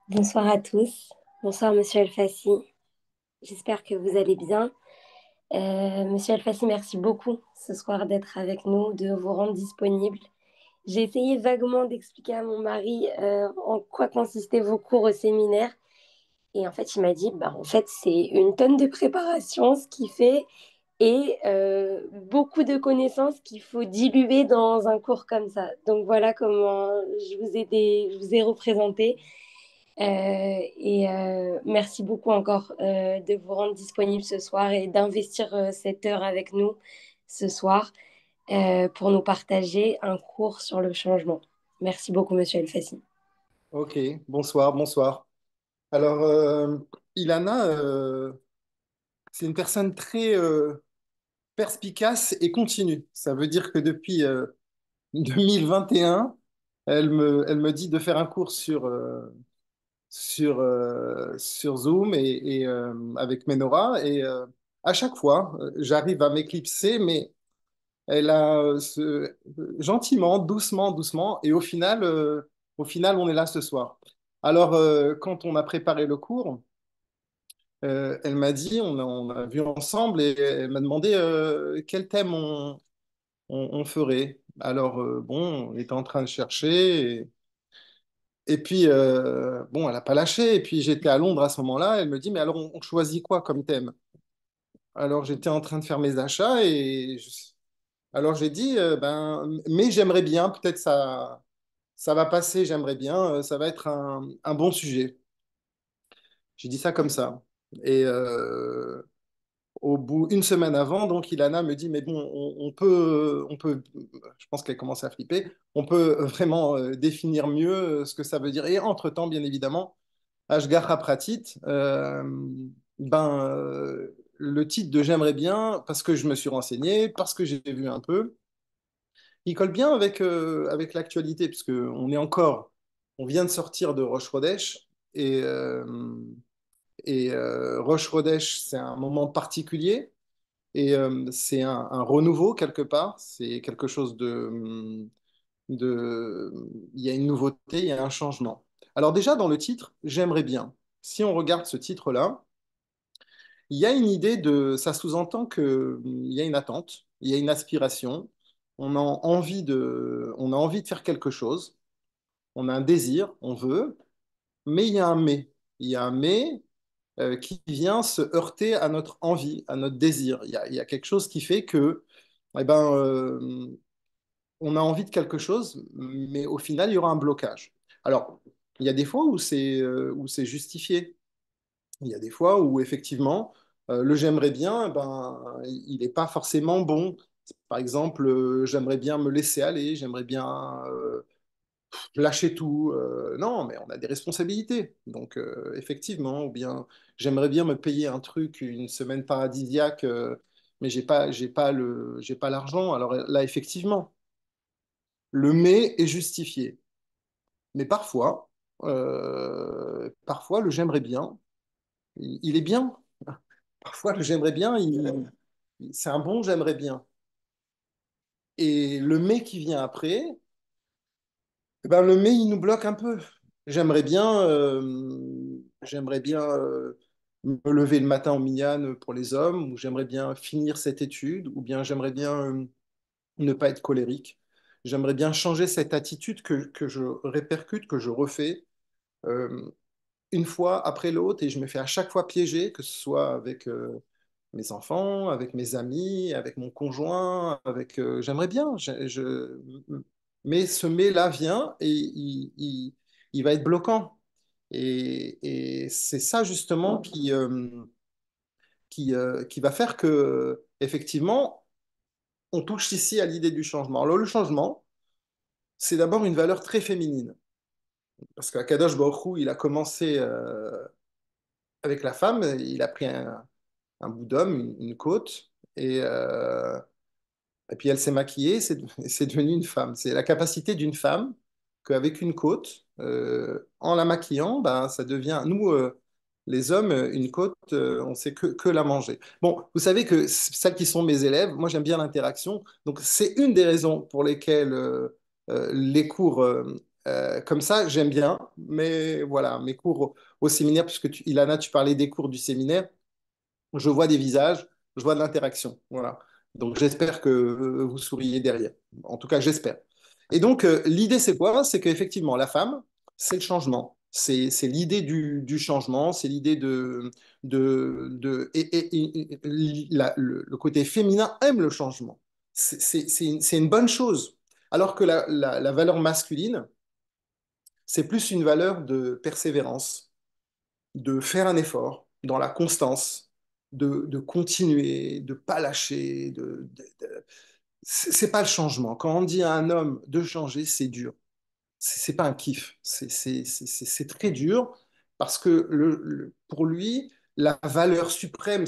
Bonsoir à tous. Bonsoir Monsieur Elfassi. J'espère que vous allez bien. Monsieur Elfassi, merci beaucoup ce soir d'être avec nous, de vous rendre disponible. J'ai essayé vaguement d'expliquer à mon mari en quoi consistaient vos cours au séminaire. Et en fait, il m'a dit, bah, en fait, c'est une tonne de préparation, ce qu'il fait, et beaucoup de connaissances qu'il faut diluer dans un cours comme ça. Donc voilà comment je vous ai représenté. Merci beaucoup encore de vous rendre disponible ce soir et d'investir cette heure avec nous ce soir pour nous partager un cours sur le changement. Merci beaucoup, Monsieur Elfassi. Ok, bonsoir, bonsoir. Alors, Ilana, c'est une personne très perspicace et continue. Ça veut dire que depuis 2021, elle me dit de faire un cours sur Zoom et avec Menora. Et à chaque fois, j'arrive à m'éclipser, mais elle a gentiment, doucement, doucement. Et au final, on est là ce soir. Alors, quand on a préparé le cours, elle m'a dit, on a vu ensemble et elle m'a demandé quel thème on ferait. Alors, bon, on était en train de chercher et puis, bon, elle n'a pas lâché. Et puis, j'étais à Londres à ce moment-là. Elle me dit, mais alors, on choisit quoi comme thème? Alors, j'étais en train de faire mes achats alors j'ai dit, mais j'aimerais bien, peut-être ça va passer, j'aimerais bien, ça va être un bon sujet. J'ai dit ça comme ça. Et au bout une semaine avant, donc Ilana me dit, mais bon, je pense qu'elle commence à flipper, on peut vraiment définir mieux ce que ça veut dire. Et entre-temps, bien évidemment, Ashgar Pratit, le titre de J'aimerais bien, parce que je me suis renseigné, parce que j'ai vu un peu, il colle bien avec l'actualité, puisque on vient de sortir de Rosh Chodesh, et Rosh Chodesh, c'est un moment particulier. Et c'est un renouveau quelque part, c'est quelque chose de... Il y a une nouveauté, il y a un changement. Alors déjà, dans le titre, j'aimerais bien. Si on regarde ce titre-là, il y a une idée ça sous-entend qu'il y a une attente, il y a une aspiration, on a envie de faire quelque chose, on a un désir, on veut, mais il y a un mais. Il y a un mais qui vient se heurter à notre envie, à notre désir. Il y a quelque chose qui fait que, eh ben, on a envie de quelque chose, mais au final, il y aura un blocage. Alors, il y a des fois où c'est justifié. Il y a des fois où, effectivement, le j'aimerais bien, il n'est pas forcément bon. Par exemple, j'aimerais bien me laisser aller, j'aimerais bien lâcher tout. Non, mais on a des responsabilités. Donc, effectivement, ou bien j'aimerais bien me payer un truc, une semaine paradisiaque, mais j'ai pas l'argent. Alors là, effectivement, le mais est justifié. Mais parfois, le j'aimerais bien, il est bien. Parfois, le j'aimerais bien, c'est un bon j'aimerais bien. Et le mais qui vient après, le mais, il nous bloque un peu. J'aimerais bien me lever le matin en minyan pour les hommes, ou j'aimerais bien finir cette étude, ou bien j'aimerais bien ne pas être colérique. J'aimerais bien changer cette attitude que je répercute, que je refais euh, une fois après l'autre, et je me fais à chaque fois piéger, que ce soit avec mes enfants, avec mes amis, avec mon conjoint, j'aimerais bien, mais ce mais-là vient et il va être bloquant. Et c'est ça justement qui va faire que, effectivement, on touche ici à l'idée du changement. Alors, le changement, c'est d'abord une valeur très féminine. Parce qu'Akadosh Baruch Hu, il a commencé avec la femme, il a pris un bout d'homme, une côte, et puis elle s'est maquillée, c'est devenu une femme. C'est la capacité d'une femme qu'avec une côte, en la maquillant, ça devient, nous, les hommes, une côte, on sait que la manger. Bon, vous savez que celles qui sont mes élèves, moi j'aime bien l'interaction, donc c'est une des raisons pour lesquelles les cours Comme ça, j'aime bien, mais voilà, mes cours au séminaire, puisque Ilana, tu parlais des cours du séminaire, je vois des visages, je vois de l'interaction. Voilà. Donc j'espère que vous souriez derrière. En tout cas, j'espère. Et donc, l'idée, c'est quoi? C'est qu'effectivement, la femme, c'est le changement. C'est l'idée du changement, c'est l'idée le côté féminin aime le changement. C'est une bonne chose. Alors que la valeur masculine, c'est plus une valeur de persévérance, de faire un effort dans la constance, de continuer, de pas lâcher. C'est pas le changement. Quand on dit à un homme de changer, c'est dur. C'est pas un kiff. C'est très dur parce que pour lui, la valeur suprême,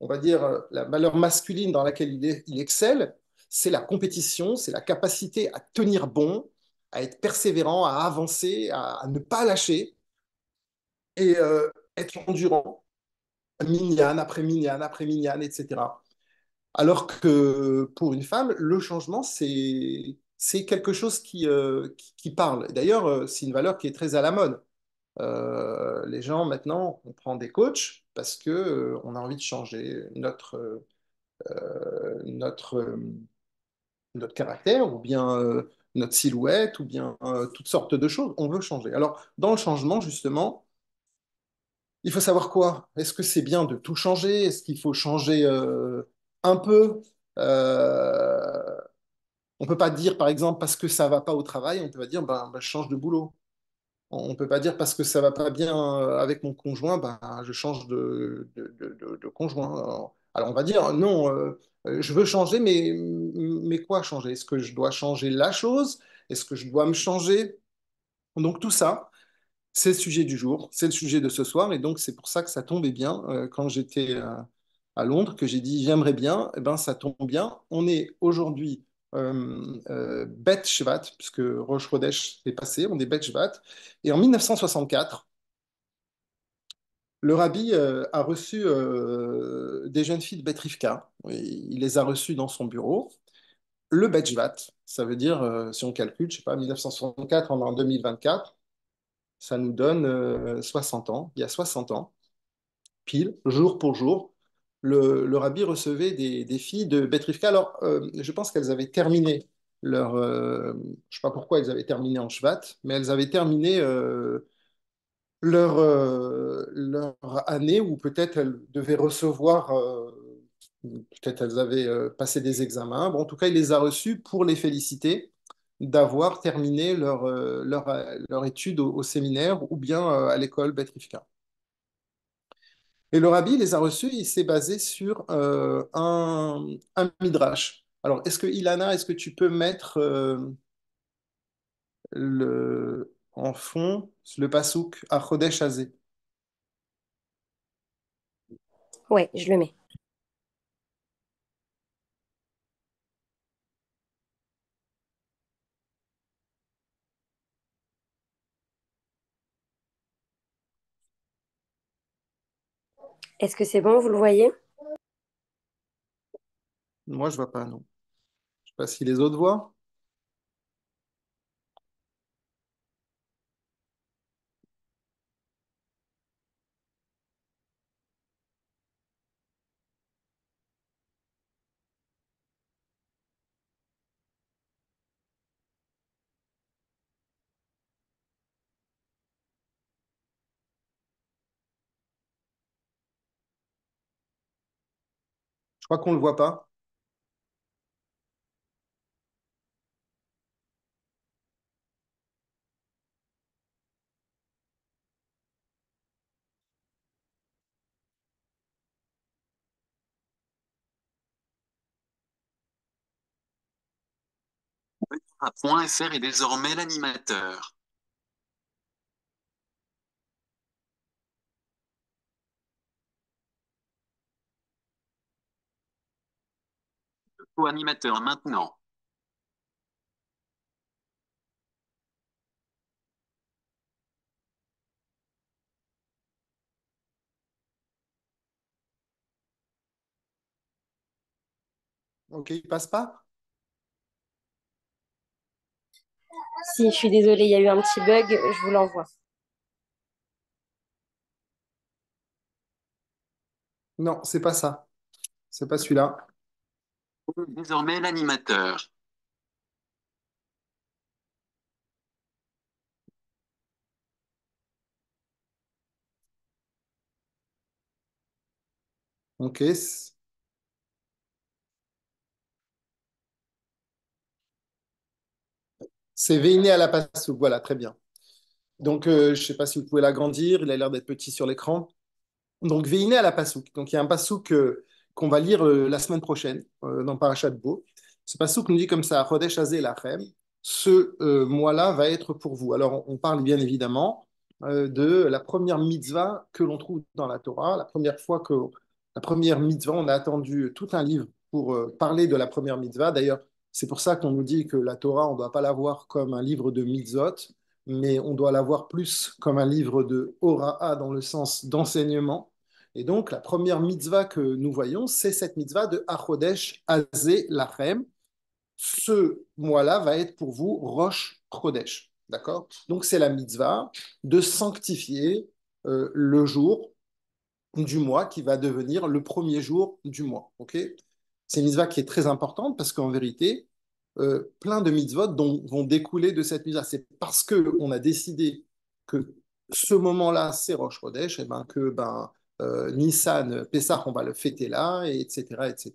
on va dire la valeur masculine dans laquelle il excelle, c'est la compétition, c'est la capacité à tenir bon, à être persévérant, à avancer, à ne pas lâcher et être endurant, mignane après mignane après mignane, etc. Alors que pour une femme, le changement, c'est quelque chose qui parle. D'ailleurs, c'est une valeur qui est très à la mode. Les gens, maintenant, on prend des coachs parce que on a envie de changer notre, notre caractère ou bien notre silhouette ou bien toutes sortes de choses. On veut changer. Alors, dans le changement, justement, il faut savoir quoi? Est-ce que c'est bien de tout changer? Est-ce qu'il faut changer un peu? Euh, on peut pas dire, par exemple, parce que ça va pas au travail, on peut pas dire, ben, je change de boulot. On peut pas dire parce que ça va pas bien avec mon conjoint, ben, je change de conjoint. Alors, on va dire, non, je veux changer, mais quoi changer? Est-ce que je dois changer la chose? Est-ce que je dois me changer? Donc tout ça, c'est le sujet du jour, c'est le sujet de ce soir, et donc c'est pour ça que ça tombait bien quand j'étais à Londres, que j'ai dit j'aimerais bien, et ben ça tombe bien. On est aujourd'hui Bet Shvat, puisque Rosh Chodesh est passé, on est Bet Shvat, et en 1964, le rabbi a reçu des jeunes filles de Bet Rivka. Il les a reçues dans son bureau. Le Bet Shvat, ça veut dire, si on calcule, je sais pas, 1964, on est en 2024, ça nous donne 60 ans. Il y a 60 ans, pile, jour pour jour, le rabbi recevait des filles de Betrivka. Alors, je pense qu'elles avaient terminé leur... je ne sais pas pourquoi elles avaient terminé en Shvat, mais elles avaient terminé leur année où peut-être elles devaient recevoir... peut-être elles avaient passé des examens. Bon, en tout cas, il les a reçues pour les féliciter d'avoir terminé leur étude au séminaire ou bien à l'école Betrivka. Et le rabbi les a reçus, il s'est basé sur un midrash. Alors, Ilana, est-ce que tu peux mettre en fond le pasouk à Chodesh Hazé? Ouais, je le mets. Est-ce que c'est bon, vous le voyez? Moi, je vois pas, non. Je sais pas si les autres voient. Je crois qu'on le voit pas. .fr est désormais l'animateur. Co-animateur maintenant. Ok, il passe pas? Si, je suis désolée, il y a eu un petit bug, je vous l'envoie. Non, c'est pas ça. C'est pas celui-là. Désormais l'animateur. Ok. C'est Veiné à la Passouk. Voilà, très bien. Donc, je ne sais pas si vous pouvez l'agrandir. Il a l'air d'être petit sur l'écran. Donc, Veiné à la Passouk. Donc, il y a un Passouk qu'on va lire la semaine prochaine dans Parashat Bo. Ce Passouk nous dit comme ça, Chodesh Hazeh Lachem, ce mois-là va être pour vous. Alors, on parle bien évidemment de la première mitzvah que l'on trouve dans la Torah. La première mitzvah, on a attendu tout un livre pour parler de la première mitzvah. D'ailleurs, c'est pour ça qu'on nous dit que la Torah, on ne doit pas la voir comme un livre de mitzvot, mais on doit la voir plus comme un livre de hora'a dans le sens d'enseignement. Et donc, la première mitzvah que nous voyons, c'est cette mitzvah de Achodesh Hazeh Lachem. Ce mois-là va être pour vous Rosh Chodesh. D'accord? Donc, c'est la mitzvah de sanctifier le jour du mois qui va devenir le premier jour du mois. Ok? C'est une mitzvah qui est très importante parce qu'en vérité, plein de mitzvot vont découler de cette mitzvah. C'est parce qu'on a décidé que ce moment-là, c'est Rosh Chodesh, et ben que Nissan, Pessah, on va le fêter là, et etc., etc.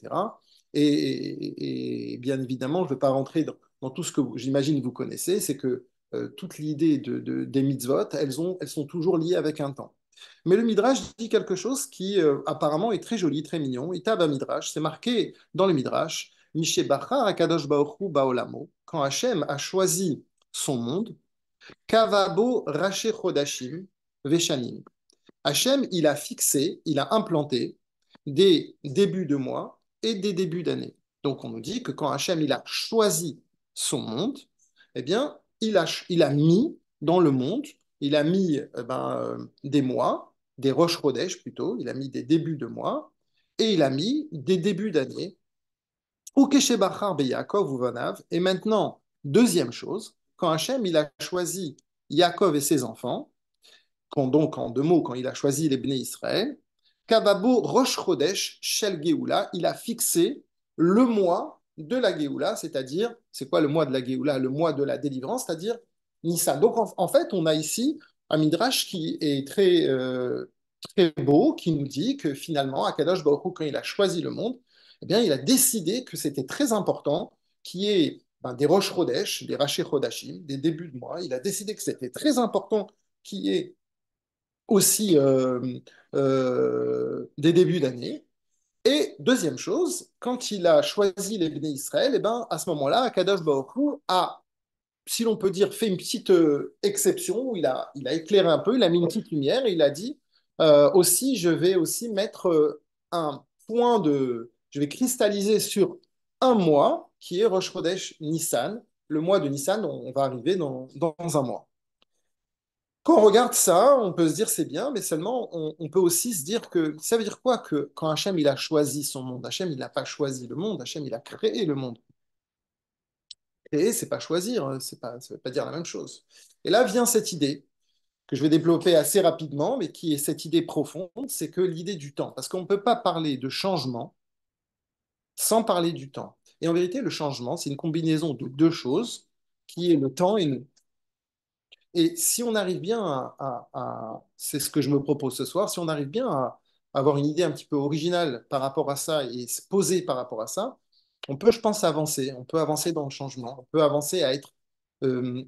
Et bien évidemment, je ne vais pas rentrer dans tout ce que j'imagine vous connaissez, c'est que toute l'idée des mitzvot, elles sont toujours liées avec un temps. Mais le Midrash dit quelque chose qui apparemment est très joli, très mignon. Itab Midrash, c'est marqué dans le Midrash, Mishe Bachar Akadosh Baruch Hu Baolamo, quand Hachem a choisi son monde, Kavabo Raché Chodashim Veshanim. Hachem, il a fixé, il a implanté des débuts de mois et des débuts d'année. Donc on nous dit que quand Hachem, il a choisi son monde, eh bien, il a mis dans le monde, il a mis des mois, des Rosh Chodesh plutôt, il a mis des débuts de mois, et il a mis des débuts d'année, ou Keshebachar Yaakov ou Vanav. Et maintenant, deuxième chose, quand Hachem, il a choisi Yaakov et ses enfants, donc en deux mots, quand il a choisi les Bnei Israël, Kababo Rosh Chodesh Shel Geoula, il a fixé le mois de la Géoula, c'est-à-dire, c'est quoi le mois de la Géoula? Le mois de la délivrance, c'est-à-dire Nissan. Donc en fait, on a ici un midrash qui est très beau, qui nous dit que finalement, Akadosh Baruch Hu, quand il a choisi le monde, eh bien, il a décidé que c'était très important qu'il y ait des Rosh Chodesh, des Raché Chodashim, des débuts de mois. Il a décidé que c'était très important qu'il y ait aussi des débuts d'année. Et deuxième chose, quand il a choisi les Bnei Israël, eh ben, à ce moment-là, Akadosh Baruch Hu a, si l'on peut dire, fait une petite exception, où il a éclairé un peu, il a mis une petite lumière, et il a dit, aussi, je vais aussi mettre un point de... Je vais cristalliser sur un mois, qui est Rosh Chodesh Nissan. Le mois de Nissan, on va arriver dans un mois. Quand on regarde ça, on peut se dire c'est bien, mais seulement on peut aussi se dire que ça veut dire quoi que quand Hachem il a choisi son monde, Hachem il n'a pas choisi le monde, Hachem il a créé le monde. Créer, c'est pas choisir, hein, c'est pas, ça veut pas dire la même chose. Et là vient cette idée que je vais développer assez rapidement, mais qui est cette idée profonde, c'est que l'idée du temps, parce qu'on ne peut pas parler de changement sans parler du temps. Et en vérité, le changement, c'est une combinaison de deux choses, qui est le temps et nous. Et si on arrive bien c'est ce que je me propose ce soir, si on arrive bien à avoir une idée un petit peu originale par rapport à ça et se poser par rapport à ça, on peut, je pense, avancer. On peut avancer dans le changement. On peut avancer à être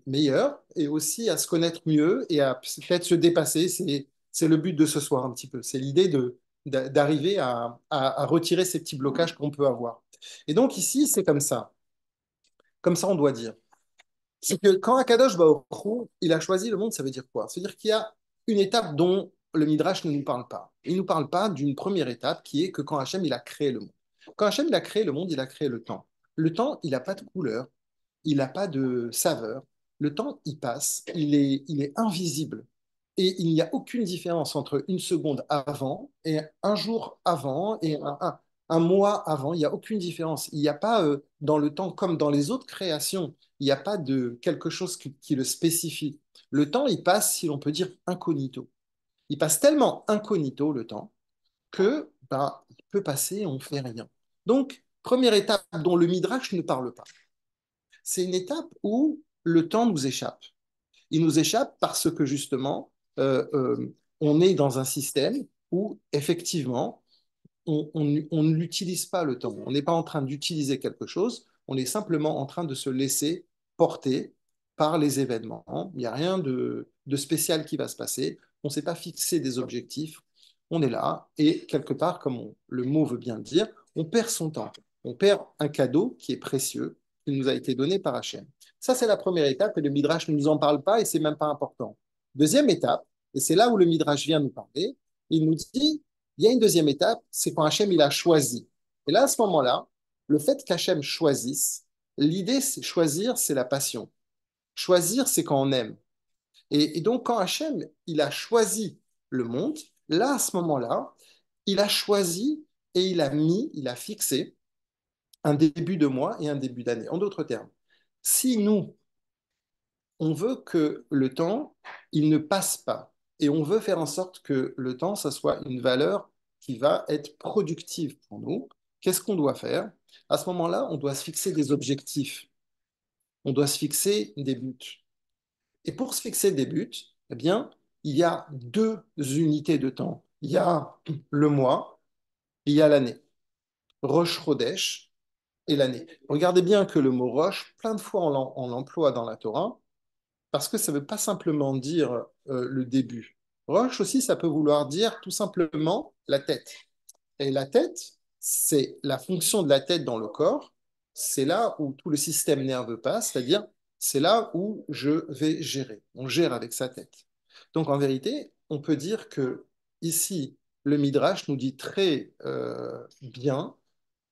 meilleur et aussi à se connaître mieux et à peut-être se dépasser. C'est le but de ce soir un petit peu. C'est l'idée d'arriver à retirer ces petits blocages qu'on peut avoir. Et donc ici, c'est comme ça. Comme ça, on doit dire. C'est que quand Akadosh Baruch Hu, il a choisi le monde, ça veut dire quoi? Ça veut dire qu'il y a une étape dont le Midrash ne nous parle pas. Il ne nous parle pas d'une première étape qui est que quand Hachem il a créé le monde. Quand Hachem il a créé le monde, il a créé le temps. Le temps, il n'a pas de couleur, il n'a pas de saveur. Le temps, il passe, il est invisible. Et il n'y a aucune différence entre une seconde avant et un jour avant et un mois avant. Il n'y a aucune différence. Il n'y a pas dans le temps, comme dans les autres créations, Il n'y a pas de quelque chose qui le spécifie. Le temps, il passe, si l'on peut dire, incognito. Il passe tellement incognito, le temps, que il peut passer et on ne fait rien. Donc, première étape dont le Midrash ne parle pas, c'est une étape où le temps nous échappe. Il nous échappe parce que justement, on est dans un système où effectivement, on ne l'utilise pas le temps. On n'est pas en train d'utiliser quelque chose, on est simplement en train de se laisser porter par les événements. Il n'y a rien de spécial qui va se passer. On ne s'est pas fixé des objectifs. On est là et quelque part, comme le mot veut bien le dire, on perd son temps. On perd un cadeau qui est précieux, qui nous a été donné par Hachem. Ça, c'est la première étape et le Midrash ne nous en parle pas et c'est même pas important. Deuxième étape, et c'est là où le Midrash vient nous parler, il nous dit il y a une deuxième étape, c'est quand Hachem il a choisi. Et là, à ce moment-là, le fait qu'Hachem choisisse, l'idée, c'est choisir, c'est la passion. Choisir, c'est quand on aime. Et donc, quand Hachem il a choisi le monde, là, à ce moment-là, il a choisi et il a fixé un début de mois et un début d'année. En d'autres termes, si nous, on veut que le temps, il ne passe pas. Et on veut faire en sorte que le temps, ça soit une valeur qui va être productive pour nous. Qu'est-ce qu'on doit faire? À ce moment-là, on doit se fixer des objectifs. On doit se fixer des buts. Et pour se fixer des buts, eh bien, il y a deux unités de temps. Il y a le mois, et il y a l'année. Rosh Chodesh et l'année. Regardez bien que le mot Rosh, plein de fois on l'emploie dans la Torah, parce que ça ne veut pas simplement dire le début. Roche aussi, ça peut vouloir dire tout simplement la tête. Et la tête, c'est la fonction de la tête dans le corps. C'est là où tout le système nerveux passe, c'est-à-dire c'est là où je vais gérer. On gère avec sa tête. Donc en vérité, on peut dire que ici, le Midrash nous dit très bien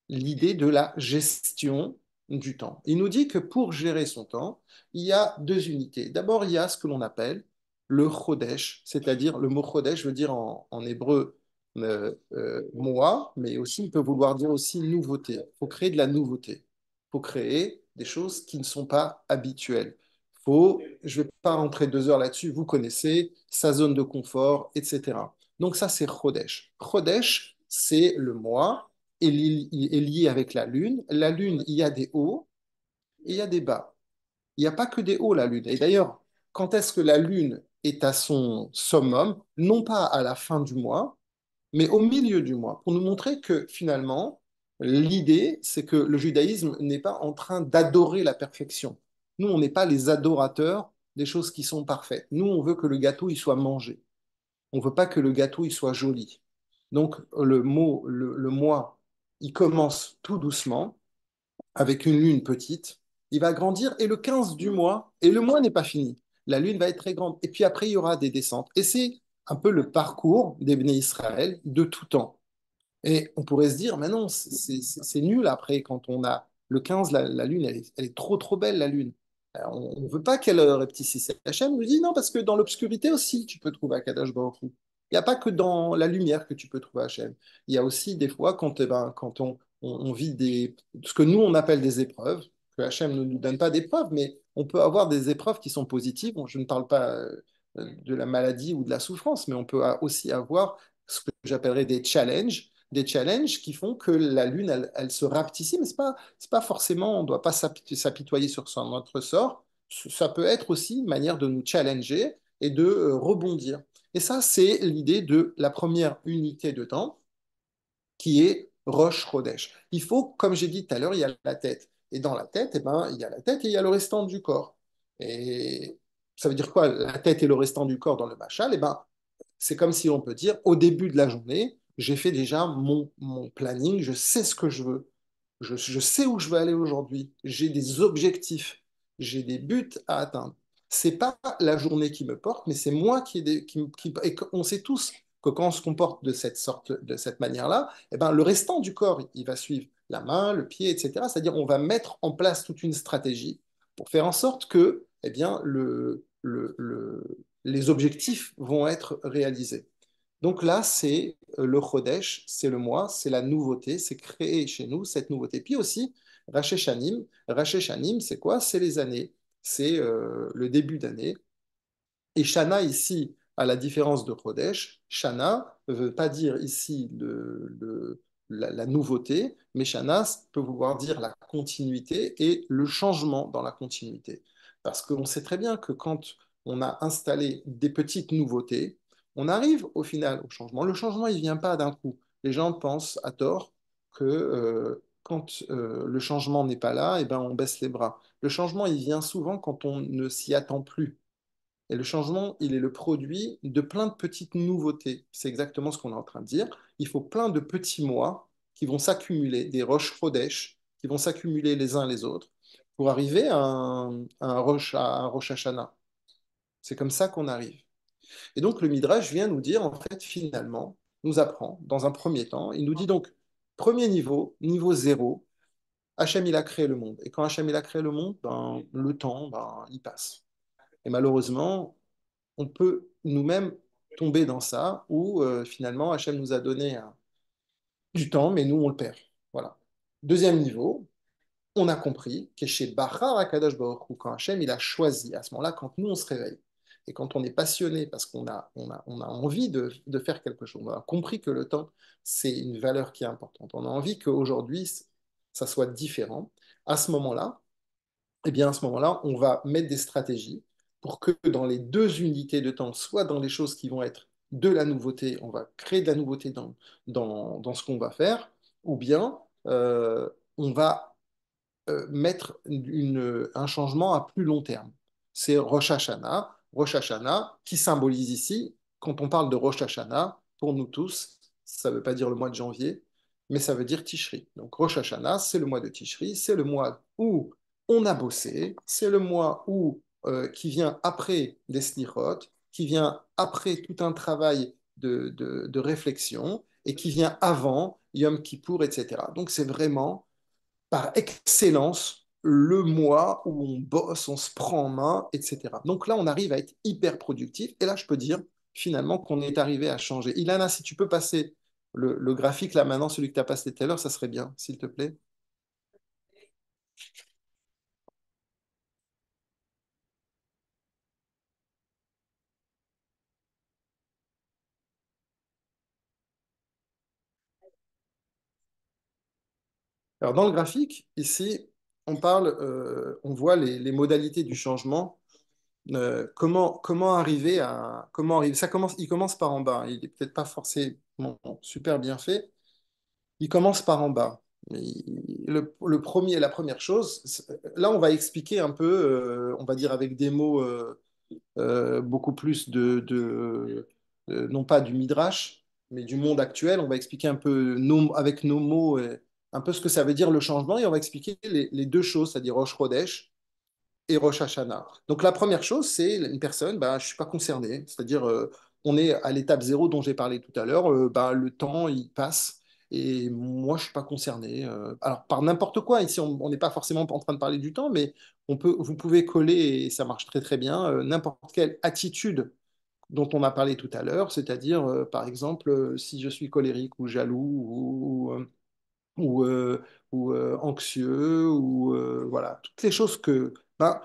l'idée de la gestion du temps. Il nous dit que pour gérer son temps, il y a deux unités. D'abord, il y a ce que l'on appelle le chodesh, c'est-à-dire le mot chodesh veut dire en hébreu mois, mais aussi il peut vouloir dire aussi nouveauté. Il faut créer de la nouveauté. Il faut créer des choses qui ne sont pas habituelles. Je ne vais pas rentrer 2 heures là-dessus, vous connaissez sa zone de confort, etc. Donc ça, c'est chodesh. Chodesh, c'est le mois est lié avec la Lune. La Lune, il y a des hauts et il y a des bas. Il n'y a pas que des hauts, la Lune. Et d'ailleurs, quand est-ce que la Lune est à son summum? Non pas à la fin du mois, mais au milieu du mois, pour nous montrer que finalement, l'idée, c'est que le judaïsme n'est pas en train d'adorer la perfection. Nous, on n'est pas les adorateurs des choses qui sont parfaites. Nous, on veut que le gâteau, il soit mangé. On ne veut pas que le gâteau il soit joli. Donc le mois, il commence tout doucement avec une lune petite. Il va grandir et le 15 du mois, et le mois n'est pas fini. La lune va être très grande. Et puis après, il y aura des descentes. Et c'est un peu le parcours des Bnei Israël de tout temps. Et on pourrait se dire, mais non, c'est nul après, quand on a le 15, la Lune, elle est trop, trop belle, la Lune. On ne veut pas qu'elle rétrécisse. Hachem nous dit, non, parce que dans l'obscurité aussi, tu peux trouver Akadosh Baruch Hu. Il n'y a pas que dans la lumière que tu peux trouver Hachem. Il y a aussi des fois, quand on vit ce que nous, on appelle des épreuves, que Hachem ne nous donne pas d'épreuves, mais on peut avoir des épreuves qui sont positives. Bon, je ne parle pas de la maladie ou de la souffrance, mais on peut aussi avoir ce que j'appellerais des challenges qui font que la Lune, elle se rapetit, mais c'est pas forcément, on ne doit pas s'apitoyer sur notre sort. Ça peut être aussi une manière de nous challenger et de rebondir. Et ça, c'est l'idée de la première unité de temps qui est Rosh Chodesh. Il faut, comme j'ai dit tout à l'heure, il y a la tête. Et dans la tête, eh ben, il y a la tête et il y a le restant du corps. Et ça veut dire quoi, la tête et le restant du corps dans le machal? Eh ben, c'est comme si on peut dire, au début de la journée, j'ai fait déjà mon planning, je sais ce que je veux, je sais où je veux aller aujourd'hui, j'ai des objectifs, j'ai des buts à atteindre. C'est pas la journée qui me porte, mais c'est moi et on sait tous que quand on se comporte de cette sorte, de cette manière-là, eh ben, le restant du corps, il va suivre la main, le pied, etc. C'est-à-dire, on va mettre en place toute une stratégie pour faire en sorte que, eh bien, les objectifs vont être réalisés. Donc là, c'est le Chodesh, c'est le mois, c'est la nouveauté, c'est créer chez nous cette nouveauté. Puis aussi, Rachesh Shanim, c'est quoi? C'est les années, c'est le début d'année. Et Shana ici, à la différence de Chodesh, Shana ne veut pas dire ici la nouveauté, mais Shana peut vouloir dire la continuité et le changement dans la continuité. Parce qu'on sait très bien que quand on a installé des petites nouveautés, on arrive au final au changement. Le changement, il ne vient pas d'un coup. Les gens pensent à tort que quand le changement n'est pas là, eh ben, on baisse les bras. Le changement, il vient souvent quand on ne s'y attend plus. Et le changement, il est le produit de plein de petites nouveautés. C'est exactement ce qu'on est en train de dire. Il faut plein de petits mois qui vont s'accumuler, des roches Chodesh, qui vont s'accumuler les uns les autres pour arriver à un Rosh Hashanah. C'est comme ça qu'on arrive. Et donc le Midrash vient nous dire, en fait, finalement, nous apprend, dans un premier temps, il nous dit donc, premier niveau, niveau zéro, Hachem, il a créé le monde. Et quand Hachem, il a créé le monde, ben, le temps, ben, il passe. Et malheureusement, on peut nous-mêmes tomber dans ça, où finalement Hachem nous a donné du temps, mais nous, on le perd. Voilà. Deuxième niveau, on a compris que chez Bahar Akadosh Baruch Hu, quand Hachem il a choisi, à ce moment-là, quand nous, on se réveille, et quand on est passionné parce qu'on a envie de faire quelque chose, on a compris que le temps, c'est une valeur qui est importante. On a envie qu'aujourd'hui, ça soit différent. À ce moment-là, eh bien, à ce moment-là, on va mettre des stratégies pour que dans les deux unités de temps, soit dans les choses qui vont être de la nouveauté, on va créer de la nouveauté dans ce qu'on va faire, ou bien on va mettre un changement à plus long terme. C'est Rosh Hashanah. Rosh Hashanah, qui symbolise ici, quand on parle de Rosh Hashanah, pour nous tous, ça ne veut pas dire le mois de janvier, mais ça veut dire Tishri. Donc Rosh Hashanah, c'est le mois de Tishri, c'est le mois où on a bossé, c'est le mois qui vient après des Slichot, qui vient après tout un travail de réflexion et qui vient avant Yom Kippour, etc. Donc c'est vraiment par excellence le mois où on bosse, on se prend en main, etc. Donc là, on arrive à être hyper productif. Et là, je peux dire finalement qu'on est arrivé à changer. Ilana, si tu peux passer le graphique là maintenant, celui que tu as passé tout à l'heure, ça serait bien, s'il te plaît. Alors, dans le graphique, ici, on voit les modalités du changement. Comment arriver, il commence par en bas. Il n'est peut-être pas forcément super bien fait. Il commence par en bas. La première chose, là, on va expliquer un peu, on va dire avec des mots beaucoup plus non pas du midrash, mais du monde actuel. On va expliquer un peu avec nos mots, un peu ce que ça veut dire le changement, et on va expliquer les deux choses, c'est-à-dire Rosh Chodesh et Rosh Hashanah. Donc la première chose, c'est une personne, bah, je ne suis pas concerné, c'est-à-dire on est à l'étape zéro dont j'ai parlé tout à l'heure, bah, le temps, il passe. Et moi, je ne suis pas concerné. Alors, par n'importe quoi, ici, on n'est pas forcément en train de parler du temps, mais vous pouvez coller, et ça marche très très bien, n'importe quelle attitude dont on a parlé tout à l'heure, c'est-à-dire, par exemple, si je suis colérique ou jaloux ou, euh, ou anxieux, ou voilà, toutes les choses ben,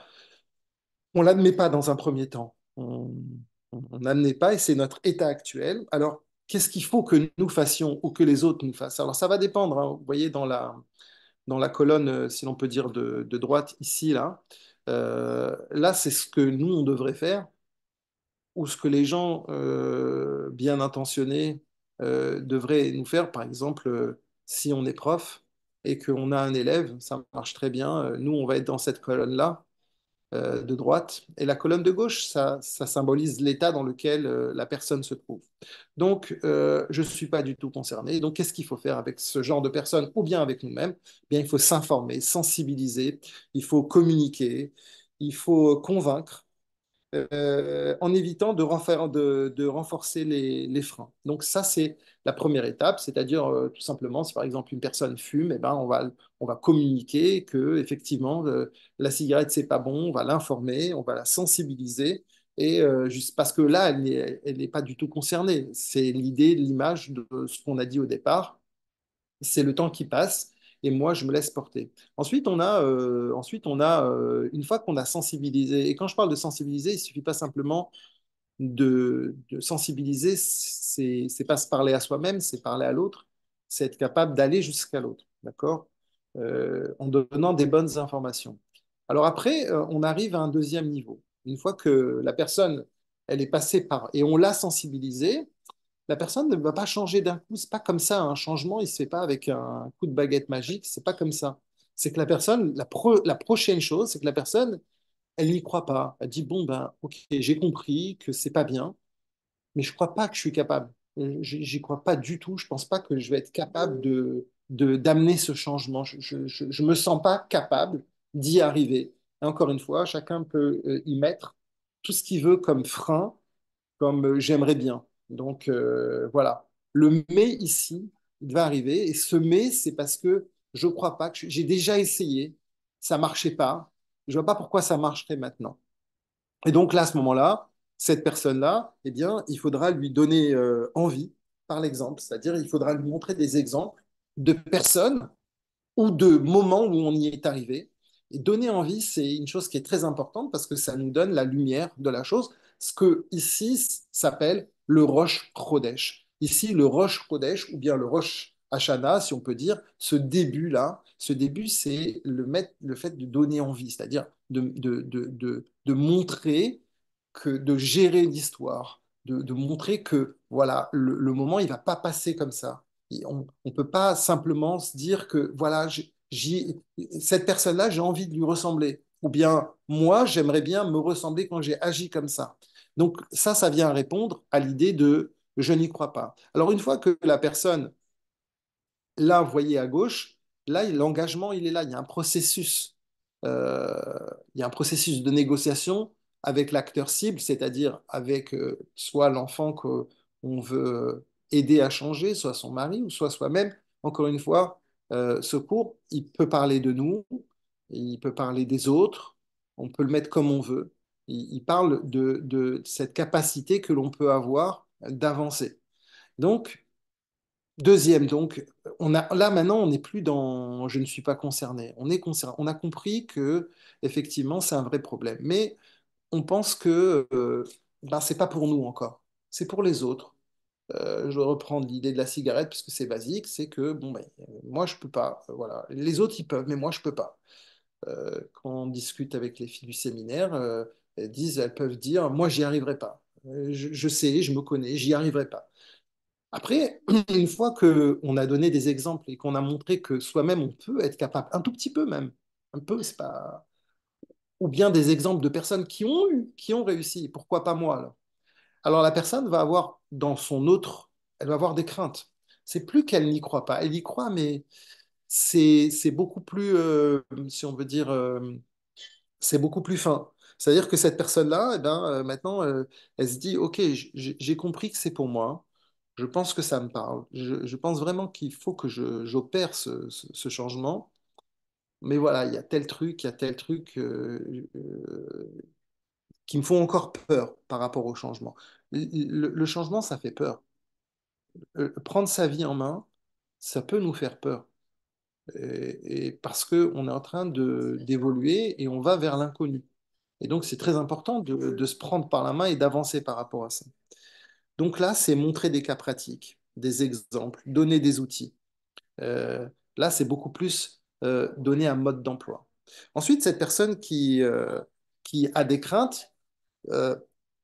on l'admet pas dans un premier temps. On n'admet pas et c'est notre état actuel. Alors, qu'est-ce qu'il faut que nous fassions ou que les autres nous fassent? Alors, ça va dépendre, hein. Vous voyez dans la colonne, si l'on peut dire, de droite ici, là. Là, c'est ce que nous, on devrait faire ou ce que les gens bien intentionnés devraient nous faire. Par exemple, si on est prof et qu'on a un élève, ça marche très bien. Nous, on va être dans cette colonne-là de droite. Et la colonne de gauche, ça symbolise l'état dans lequel la personne se trouve. Donc, je ne suis pas du tout concerné. Donc, qu'est-ce qu'il faut faire avec ce genre de personnes ou bien avec nous-mêmes? Bien, il faut s'informer, sensibiliser, il faut communiquer, il faut convaincre. En évitant de renforcer les freins. Donc ça, c'est la première étape, c'est-à-dire tout simplement, si par exemple une personne fume, eh ben, on va communiquer que effectivement la cigarette, c'est pas bon, on va l'informer, on va la sensibiliser, et juste parce que là, elle n'est pas du tout concernée. C'est l'idée, l'image de ce qu'on a dit au départ, c'est le temps qui passe, et moi, je me laisse porter. Une fois qu'on a sensibilisé, et quand je parle de sensibiliser, il ne suffit pas simplement de sensibiliser, c'est pas se parler à soi-même, c'est parler à l'autre, c'est être capable d'aller jusqu'à l'autre, d'accord? En donnant des bonnes informations. Alors après, on arrive à un deuxième niveau. Une fois que la personne, elle est passée par, et on l'a sensibilisée, la personne ne va pas changer d'un coup. C'est pas comme ça. Un changement, il se fait pas avec un coup de baguette magique. C'est pas comme ça. C'est que la personne, la prochaine chose, c'est que la personne, elle n'y croit pas. Elle dit, bon, ben, ok, j'ai compris que c'est pas bien, mais je crois pas que je suis capable. J'y crois pas du tout. Je pense pas que je vais être capable d'amener ce changement. Je me sens pas capable d'y arriver. Et encore une fois, chacun peut y mettre tout ce qu'il veut comme frein, comme j'aimerais bien. Donc voilà. Le mais ici, il va arriver. Et ce mais, c'est parce que je crois pas que j'ai déjà essayé, ça marchait pas. Je vois pas pourquoi ça marcherait maintenant. Et donc là, à ce moment-là, cette personne-là, eh bien, il faudra lui donner envie par l'exemple, c'est-à-dire il faudra lui montrer des exemples de personnes ou de moments où on y est arrivé. Et donner envie, c'est une chose qui est très importante parce que ça nous donne la lumière de la chose, ce que ici s'appelle le Rosh Chodesh. Ici, le Rosh Chodesh ou bien le Rosh Hashanah, si on peut dire, ce début, c'est le fait de donner envie, c'est-à-dire de montrer de gérer l'histoire, de montrer que voilà, le moment, il va pas passer comme ça. Et on ne peut pas simplement se dire que voilà, cette personne-là, j'ai envie de lui ressembler. Ou bien moi, j'aimerais bien me ressembler quand j'ai agi comme ça. Donc ça vient répondre à l'idée de je n'y crois pas. Alors une fois que la personne, là, vous voyez à gauche, là, l'engagement, il est là. Il y a un processus. Euh, il y a un processus de négociation avec l'acteur cible, c'est-à-dire avec soit l'enfant qu'on veut aider à changer, soit son mari, ou soit soi-même. Encore une fois, ce cours, il peut parler de nous, il peut parler des autres, on peut le mettre comme on veut. Il parle de cette capacité que l'on peut avoir d'avancer. Donc, deuxième, donc, là maintenant, on n'est plus dans je ne suis pas concerné. On est concerné. On a compris que effectivement, c'est un vrai problème. Mais on pense que ben, c'est pas pour nous encore. C'est pour les autres. Je vais reprendre l'idée de la cigarette parce que c'est basique. C'est que bon, ben, moi, je peux pas. Voilà. Les autres, ils peuvent, mais moi, je peux pas. Quand on discute avec les filles du séminaire, elles peuvent dire, moi, j'y arriverai pas. Je sais, je me connais, j'y arriverai pas. Après, une fois qu'on a donné des exemples et qu'on a montré que soi-même, on peut être capable, un tout petit peu même, un peu, c'est pas... Ou bien des exemples de personnes qui ont eu, qui ont réussi, pourquoi pas moi alors? Alors la personne va avoir dans son autre, elle va avoir des craintes. C'est plus qu'elle n'y croit pas, elle y croit, mais c'est beaucoup plus, si on veut dire, c'est beaucoup plus fin. C'est-à-dire que cette personne-là, eh ben, maintenant, elle se dit, OK, j'ai compris que c'est pour moi. Je pense que ça me parle. Je pense vraiment qu'il faut que j'opère ce changement. Mais voilà, il y a tel truc qui me font encore peur par rapport au changement. Le changement, ça fait peur. Prendre sa vie en main, ça peut nous faire peur. Et parce qu'on est en train d'évoluer et on va vers l'inconnu. Et donc, c'est très important de se prendre par la main et d'avancer par rapport à ça. Donc là, c'est montrer des cas pratiques, des exemples, donner des outils. Là, c'est beaucoup plus donner un mode d'emploi. Ensuite, cette personne qui a des craintes, euh,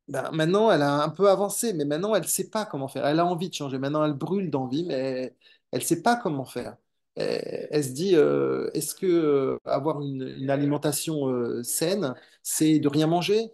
ben, maintenant, elle a un peu avancé, mais maintenant, elle ne sait pas comment faire. Elle a envie de changer. Maintenant, elle brûle d'envie, mais elle ne sait pas comment faire. Elle se dit, est-ce que avoir une alimentation saine, c'est de rien manger,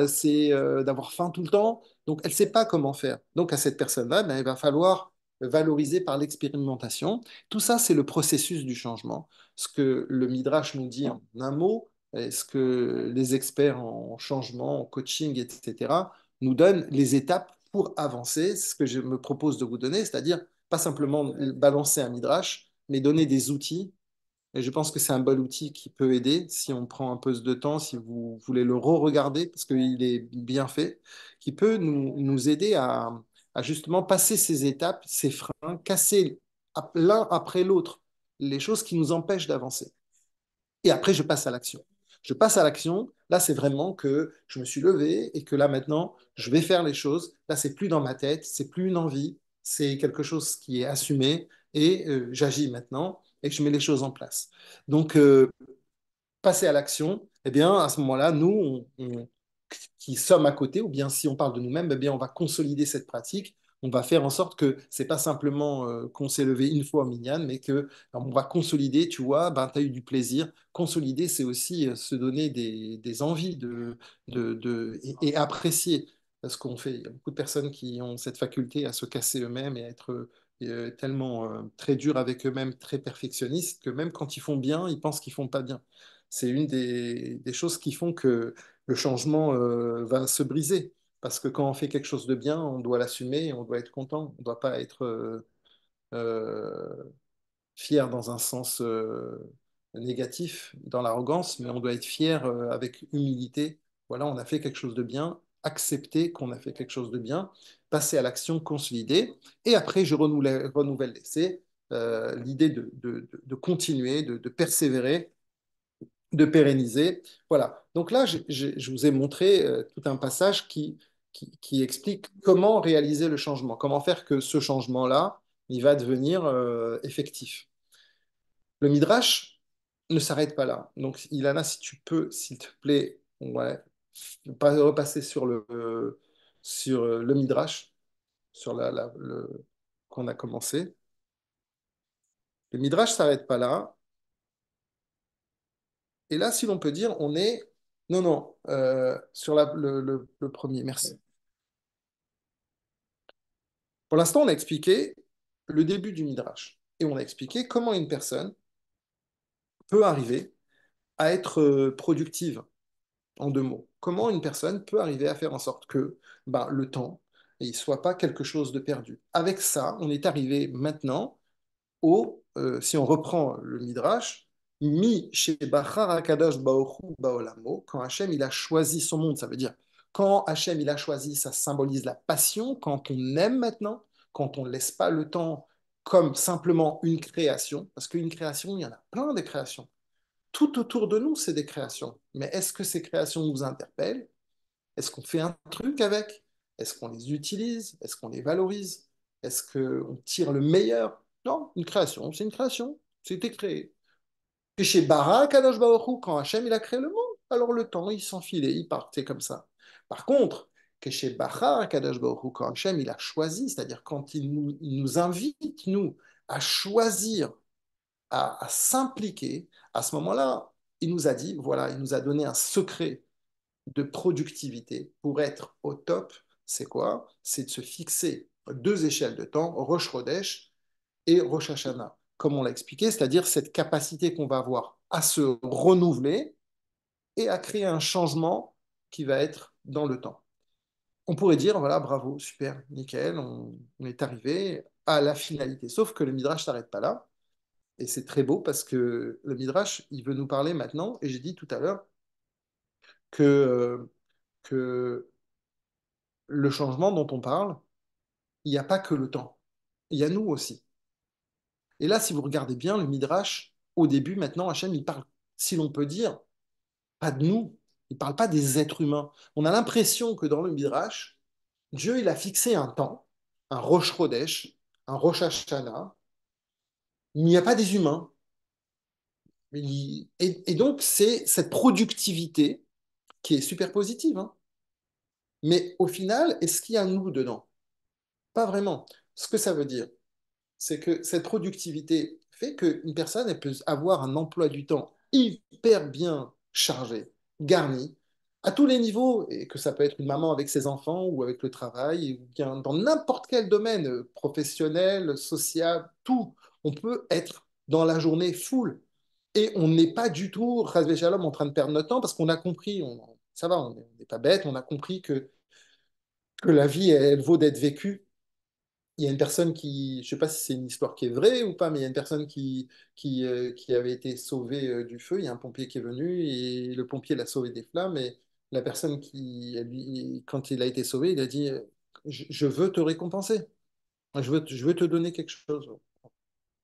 c'est d'avoir faim tout le temps. Donc, elle ne sait pas comment faire. Donc, à cette personne-là, ben, il va falloir valoriser par l'expérimentation. Tout ça, c'est le processus du changement. Ce que le Midrash nous dit en un mot, est-ce que les experts en changement, en coaching, etc., nous donnent les étapes pour avancer? C'est ce que je me propose de vous donner, c'est-à-dire pas simplement balancer un midrash, mais donner des outils. Et je pense que c'est un bon outil qui peut aider si on prend un peu de temps, si vous voulez le re-regarder, parce qu'il est bien fait, qui peut nous aider à justement passer ces étapes, ces freins, casser l'un après l'autre les choses qui nous empêchent d'avancer. Et après, je passe à l'action. Je passe à l'action. Là, c'est vraiment que je me suis levé et que là, maintenant, je vais faire les choses. Là, c'est plus dans ma tête, c'est plus une envie, c'est quelque chose qui est assumé et j'agis maintenant et que je mets les choses en place. Donc, passer à l'action, eh bien, à ce moment-là, nous, qui sommes à côté, ou bien si on parle de nous-mêmes, eh bien, on va consolider cette pratique. On va faire en sorte que c'est pas simplement qu'on s'est levé une fois au minyan, mais que on va consolider, tu vois, ben, tu as eu du plaisir. Consolider, c'est aussi se donner des envies et apprécier ce qu'on fait. Il y a beaucoup de personnes qui ont cette faculté à se casser eux-mêmes et à être tellement très durs avec eux-mêmes, très perfectionnistes, que même quand ils font bien, ils pensent qu'ils font pas bien. C'est une des choses qui font que le changement va se briser. Parce que quand on fait quelque chose de bien, on doit l'assumer et on doit être content. On ne doit pas être euh, fier dans un sens négatif, dans l'arrogance, mais on doit être fier avec humilité. Voilà, on a fait quelque chose de bien, accepter qu'on a fait quelque chose de bien, passer à l'action, consolider. Et après, je renouvelle l'essai, l'idée de continuer, de persévérer, de pérenniser. Voilà. Donc là, je vous ai montré tout un passage qui explique comment réaliser le changement, comment faire que ce changement-là, il va devenir effectif. Le Midrash ne s'arrête pas là. Donc, Ilana, si tu peux, s'il te plaît, ouais, pas repasser sur le Midrash, sur qu'on a commencé. Le Midrash ne s'arrête pas là. Et là, si l'on peut dire, on est... Non, non, sur le premier, merci. Pour l'instant, on a expliqué le début du Midrash. Et on a expliqué comment une personne peut arriver à être productive, en 2 mots. Comment une personne peut arriver à faire en sorte que ben, le temps ne soit pas quelque chose de perdu. Avec ça, on est arrivé maintenant si on reprend le Midrash, Mi Shebachar Hakadosh Baruch Hu Baolamo, quand Hachem il a choisi son monde, ça veut dire quand Hachem il a choisi, ça symbolise la passion, quand on aime maintenant, quand on ne laisse pas le temps comme simplement une création, parce qu'une création, il y en a plein des créations. Tout autour de nous, c'est des créations. Mais est-ce que ces créations nous interpellent? Est-ce qu'on fait un truc avec? Est-ce qu'on les utilise? Est-ce qu'on les valorise? Est-ce qu'on tire le meilleur? Non, une création, c'est une création. C'était créé. Et chez Bara, Kadosh Baruch Hu, quand Hachem il a créé le monde, alors le temps, il s'enfilait, il partait comme ça. Par contre, que chez Bara, Kadosh Baruch Hu, quand Hachem il a choisi, c'est-à-dire quand il nous invite, nous, à choisir, à s'impliquer, à ce moment-là, il nous a dit, voilà, il nous a donné un secret de productivité pour être au top, c'est quoi? C'est de se fixer 2 échelles de temps, Rosh Chodesh et Rosh Hashanah, comme on l'a expliqué, c'est-à-dire cette capacité qu'on va avoir à se renouveler et à créer un changement qui va être dans le temps. On pourrait dire, voilà, bravo, super, nickel, on est arrivé à la finalité. Sauf que le Midrash ne s'arrête pas là. Et c'est très beau parce que le Midrash, il veut nous parler maintenant, et j'ai dit tout à l'heure que le changement dont on parle, il n'y a pas que le temps. Il y a nous aussi. Et là, si vous regardez bien le Midrash, au début, maintenant, Hachem, il parle, si l'on peut dire, pas de nous. Il ne parle pas des êtres humains. On a l'impression que dans le Midrash, Dieu, il a fixé un temps, un Rosh Chodesh, un Rosh Hashanah. Il n'y a pas des humains. Et donc, c'est cette productivité qui est super positive, hein. Mais au final, est-ce qu'il y a nous dedans? Pas vraiment. Ce que ça veut dire, c'est que cette productivité fait qu'une personne elle peut avoir un emploi du temps hyper bien chargé, garni, à tous les niveaux, et que ça peut être une maman avec ses enfants ou avec le travail, ou bien dans n'importe quel domaine professionnel, social, tout. On peut être dans la journée full. Et on n'est pas du tout, Razvé Shalom, en train de perdre notre temps parce qu'on a compris, ça va, on n'est pas bête, on a compris que la vie, elle vaut d'être vécue. Il y a une personne qui, je ne sais pas si c'est une histoire qui est vraie ou pas, mais il y a une personne qui avait été sauvée du feu. Il y a un pompier qui est venu et le pompier l'a sauvé des flammes. Et la personne quand il a été sauvé, il a dit, je veux te récompenser. Je veux te donner quelque chose.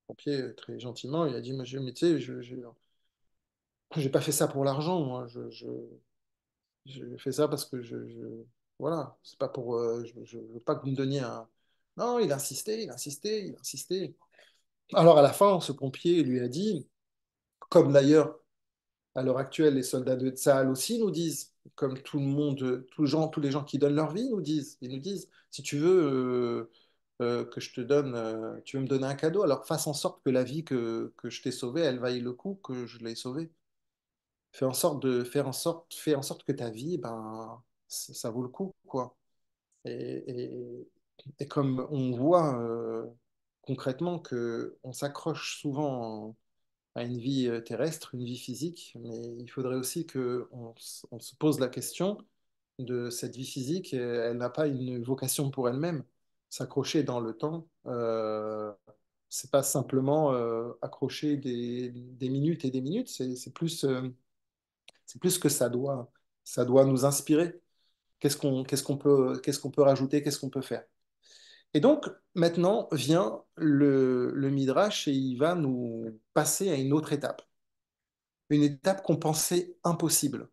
pompier, très gentiment, il a dit, monsieur, mais tu sais, j'ai pas fait ça pour l'argent, moi. Je fais ça parce que voilà, c'est pas pour, je veux pas que vous me donniez un. Non, il insistait, il insistait, il insistait. Alors à la fin, ce pompier lui a dit, comme d'ailleurs à l'heure actuelle, les soldats de Tsahal aussi nous disent, comme tout le monde, tous les gens qui donnent leur vie nous disent, ils nous disent, si tu veux que je te donne, tu veux me donner un cadeau, alors fasse en sorte que la vie que je t'ai sauvée, elle vaille le coup que je l'ai sauvée. Fais en sorte que ta vie, ben, ça vaut le coup, quoi. Et, et comme on voit concrètement que on s'accroche souvent à une vie terrestre, une vie physique, mais il faudrait aussi que on se pose la question de cette vie physique, elle n'a pas une vocation pour elle-même. S'accrocher dans le temps, c'est pas simplement accrocher des minutes et des minutes, c'est plus que ça doit nous inspirer. Qu'est-ce qu'on peut rajouter, qu'est-ce qu'on peut faire? Et donc, maintenant vient le Midrash et il va nous passer à une étape qu'on pensait impossible.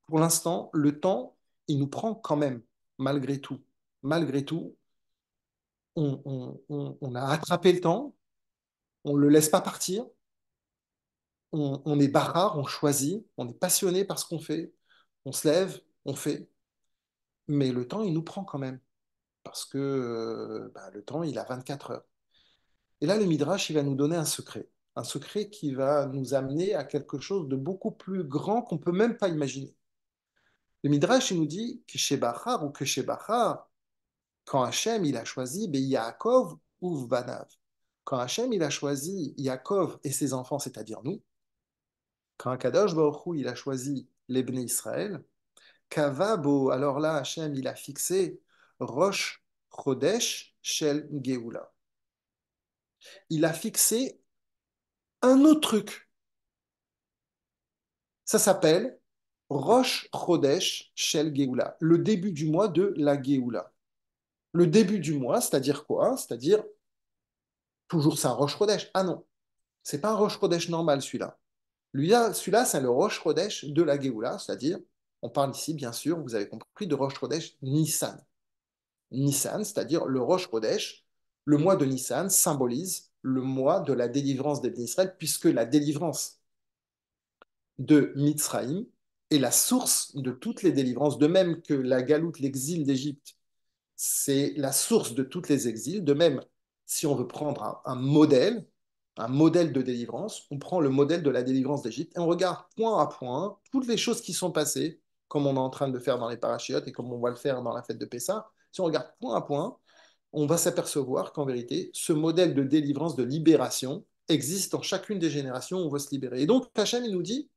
Pour l'instant, le temps, il nous prend quand même, malgré tout. Malgré tout, on a attrapé le temps, on ne le laisse pas partir, on est barbare, on choisit, on est passionné par ce qu'on fait, on se lève, on fait, mais le temps, il nous prend quand même, parce que bah, le temps, il a 24 heures. Et là, le Midrash, il va nous donner un secret qui va nous amener à quelque chose de beaucoup plus grand qu'on ne peut même pas imaginer. Le Midrash, il nous dit que chez Bachar ou que chez Bachar, quand Hachem, il a choisi Yaakov ou Vanav. Quand Hachem, il a choisi Yaakov et ses enfants, c'est-à-dire nous, quand Kadosh Baruch Hu, il a choisi les Bnei Israël, Kavabo, alors là, Hachem, il a fixé Rosh Chodesh Shel Geoula. Il a fixé un autre truc. Ça s'appelle Rosh Chodesh Shel Geoula, le début du mois de la Geoula. Le début du mois, c'est-à-dire quoi? C'est-à-dire, toujours c'est un Rosh Chodesh. Ah non, c'est pas un Rosh Chodesh normal celui-là. Celui-là, c'est le Rosh Chodesh de la Géoula, c'est-à-dire, on parle ici, bien sûr, vous avez compris, de Rosh Chodesh Nissan. Nissan, c'est-à-dire le Rosh Chodesh, le mois de Nissan symbolise le mois de la délivrance des Israël, puisque la délivrance de Mitzraïm est la source de toutes les délivrances, de même que la galoute, l'exil d'Égypte, c'est la source de tous les exils. De même, si on veut prendre un modèle de délivrance, on prend le modèle de la délivrance d'Égypte et on regarde point à point toutes les choses qui sont passées, comme on est en train de le faire dans les parachiotes et comme on va le faire dans la fête de Pessah. Si on regarde point à point, on va s'apercevoir qu'en vérité, ce modèle de délivrance, de libération, existe dans chacune des générations où on veut se libérer. Et donc, Hachem, il nous dit,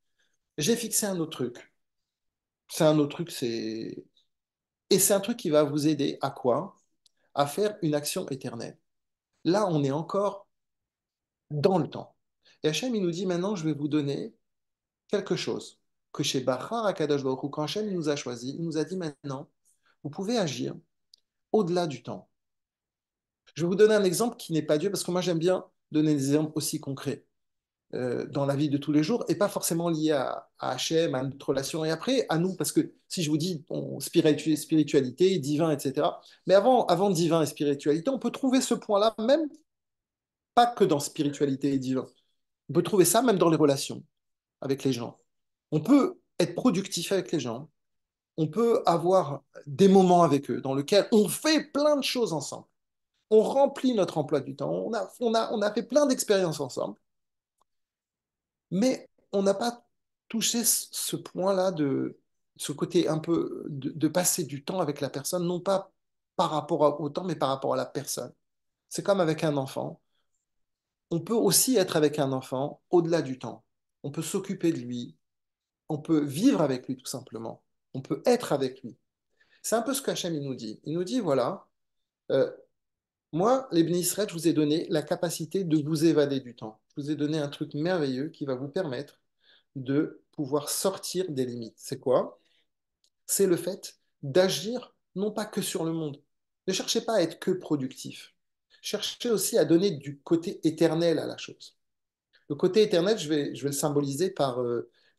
j'ai fixé un autre truc. C'est un autre truc, c'est... Et c'est un truc qui va vous aider à quoi? À faire une action éternelle. Là, on est encore dans le temps. Et Hachem, il nous dit maintenant, je vais vous donner quelque chose que chez Bachar Akadosh Baruch Hu, quand Hachem il nous a choisi, il nous a dit maintenant, vous pouvez agir au-delà du temps. Je vais vous donner un exemple qui n'est pas Dieu, parce que moi j'aime bien donner des exemples aussi concrets dans la vie de tous les jours et pas forcément liés à Hachem, à notre relation et après à nous, parce que si je vous dis spiritualité, divin, etc. Mais avant divin et spiritualité, on peut trouver ce point-là même pas que dans spiritualité et divin. On peut trouver ça même dans les relations avec les gens. On peut être productif avec les gens. On peut avoir des moments avec eux dans lesquels on fait plein de choses ensemble. On remplit notre emploi du temps. On a fait plein d'expériences ensemble. Mais on n'a pas touché ce point-là de ce côté un peu de passer du temps avec la personne, non pas par rapport au temps, mais par rapport à la personne. C'est comme avec un enfant. On peut aussi être avec un enfant au-delà du temps. On peut s'occuper de lui, on peut vivre avec lui tout simplement, on peut être avec lui. C'est un peu ce qu'Hachem il nous dit. Il nous dit, voilà, euh, moi, les Bnei Israël, je vous ai donné la capacité de vous évader du temps. Je vous ai donné un truc merveilleux qui va vous permettre de pouvoir sortir des limites. C'est quoi? C'est le fait d'agir non pas que sur le monde. Ne cherchez pas à être que productif. chercher aussi à donner du côté éternel à la chose. Le côté éternel, je vais le symboliser par